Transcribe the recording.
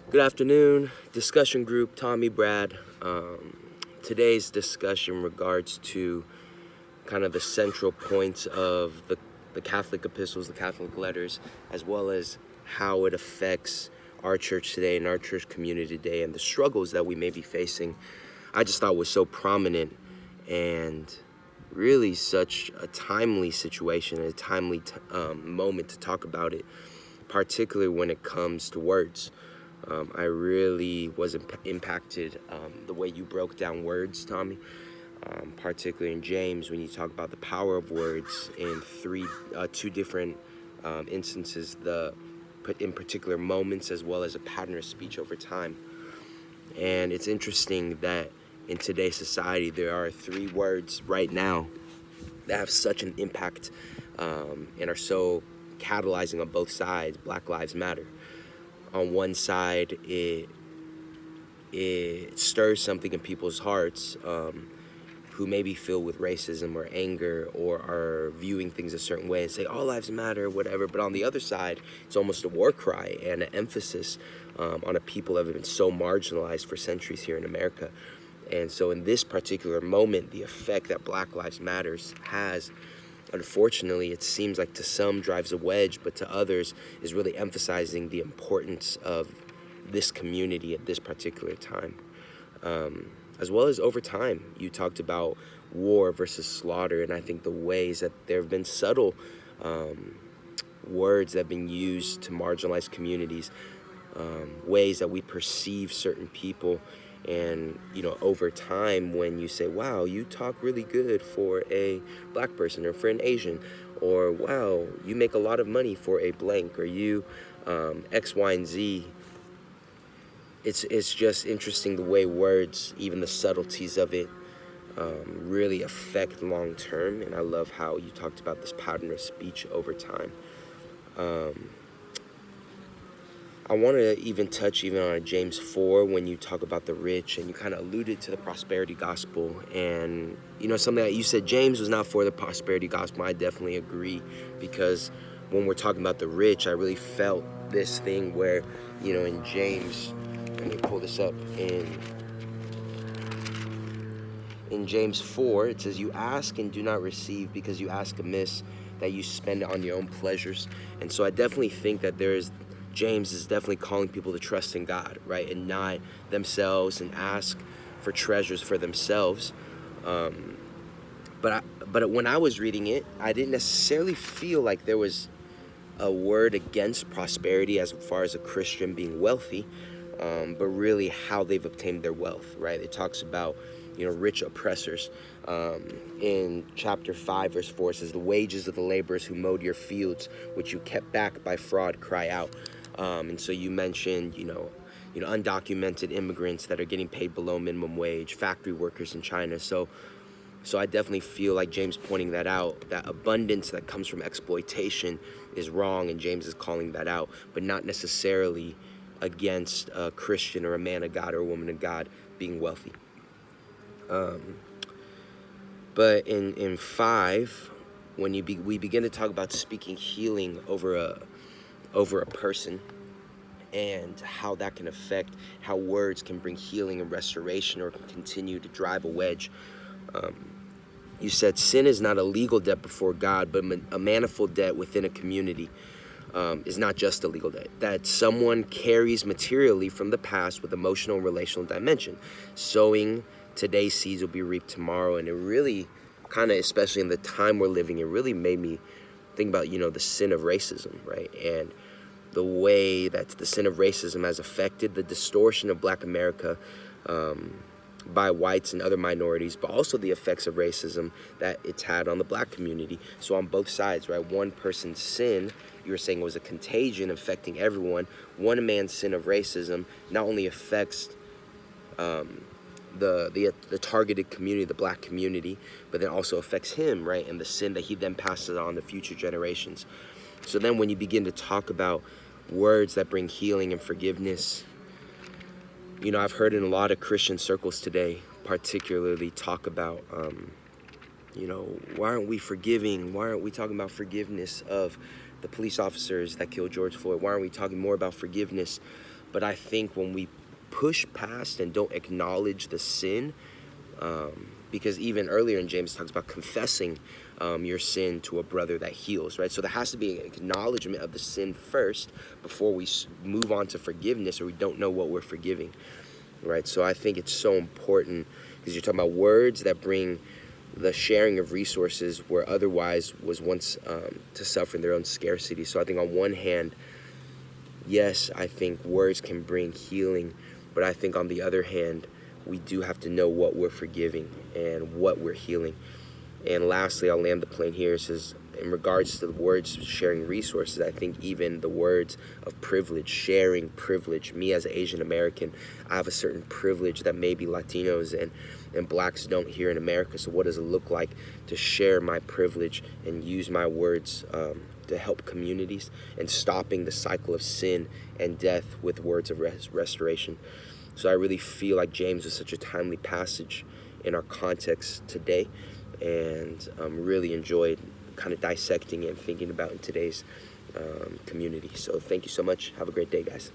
Good afternoon, discussion group, Tommy, Brad. Today's discussion regards to kind of the central points of the Catholic epistles, the Catholic letters, as well as how it affects our church today and our church community today and the struggles that we may be facing. I just thought was so prominent and really such a timely situation, a timely moment to talk about it, particularly when it comes to words. I really was impacted the way you broke down words, Tommy, particularly in James when you talk about the power of words in two different instances, in particular moments as well as a pattern of speech over time. And it's interesting that in today's society there are three words right now that have such an impact and are so catalyzing on both sides. Black Lives Matter. On one side, it stirs something in people's hearts who may be filled with racism or anger or are viewing things a certain way and say, all lives matter, whatever. But on the other side, it's almost a war cry and an emphasis on a people that have been so marginalized for centuries here in America. And so in this particular moment, the effect that Black Lives Matters has, unfortunately, it seems like to some drives a wedge, but to others is really emphasizing the importance of this community at this particular time. As well as over time, you talked about war versus slaughter, and I think the ways that there have been subtle words that have been used to marginalize communities, ways that we perceive certain people. And, over time, when you say, wow, you talk really good for a black person or for an Asian, or wow, you make a lot of money for a blank, or you X, Y, and Z. It's just interesting the way words, even the subtleties of it, really affect long term. And I love how you talked about this pattern of speech over time. I want to even touch on James 4 when you talk about the rich, and you kind of alluded to the prosperity gospel. And, something that you said, James was not for the prosperity gospel. I definitely agree, because when we're talking about the rich, I really felt this thing where, in James, let me pull this up, in James 4, it says, you ask and do not receive because you ask amiss, that you spend it on your own pleasures. And so I definitely think that James is definitely calling people to trust in God, right? And not themselves and ask for treasures for themselves. But when I was reading it, I didn't necessarily feel like there was a word against prosperity as far as a Christian being wealthy, but really how they've obtained their wealth, right? It talks about, rich oppressors. In chapter 5, verse 4, it says, the wages of the laborers who mowed your fields, which you kept back by fraud, cry out. And so you mentioned, undocumented immigrants that are getting paid below minimum wage, factory workers in China. So I definitely feel like James pointing that out, that abundance that comes from exploitation is wrong, and James is calling that out, but not necessarily against a Christian or a man of God or a woman of God being wealthy. But in 5, when we begin to talk about speaking healing over a person, and how that can affect how words can bring healing and restoration or can continue to drive a wedge. You said sin is not a legal debt before God, but a manifold debt within a community is not just a legal debt. That someone carries materially from the past with emotional and relational dimension. Sowing today's seeds will be reaped tomorrow. And it really kind of, especially in the time we're living, it really made me think about, the sin of racism, right? And the way that the sin of racism has affected the distortion of Black America by whites and other minorities, but also the effects of racism that it's had on the Black community. So on both sides, right? One person's sin, you were saying, was a contagion affecting everyone. One man's sin of racism not only affects the targeted community, the Black community, but then also affects him, right? And the sin that he then passes on to future generations. So then when you begin to talk about words that bring healing and forgiveness, I've heard in a lot of Christian circles today, particularly talk about, why aren't we forgiving? Why aren't we talking about forgiveness of the police officers that killed George Floyd? Why aren't we talking more about forgiveness But I think when we push past and don't acknowledge the sin, because even earlier in James it talks about confessing your sin to a brother that heals, right? So there has to be an acknowledgement of the sin first before we move on to forgiveness, or we don't know what we're forgiving, right? So I think it's so important, because you're talking about words that bring the sharing of resources where otherwise was once to suffer in their own scarcity. So I think on one hand, yes, I think words can bring healing, but I think on the other hand, we do have to know what we're forgiving and what we're healing. And lastly, I'll land the plane here. It says, in regards to the words sharing resources, I think even the words of privilege, sharing privilege, me as an Asian American, I have a certain privilege that maybe Latinos and blacks don't here in America. So what does it look like to share my privilege and use my words to help communities, and stopping the cycle of sin and death with words of restoration? So I really feel like James is such a timely passage in our context today, and really enjoyed kind of dissecting and thinking about in today's community. So thank you so much. Have a great day, guys.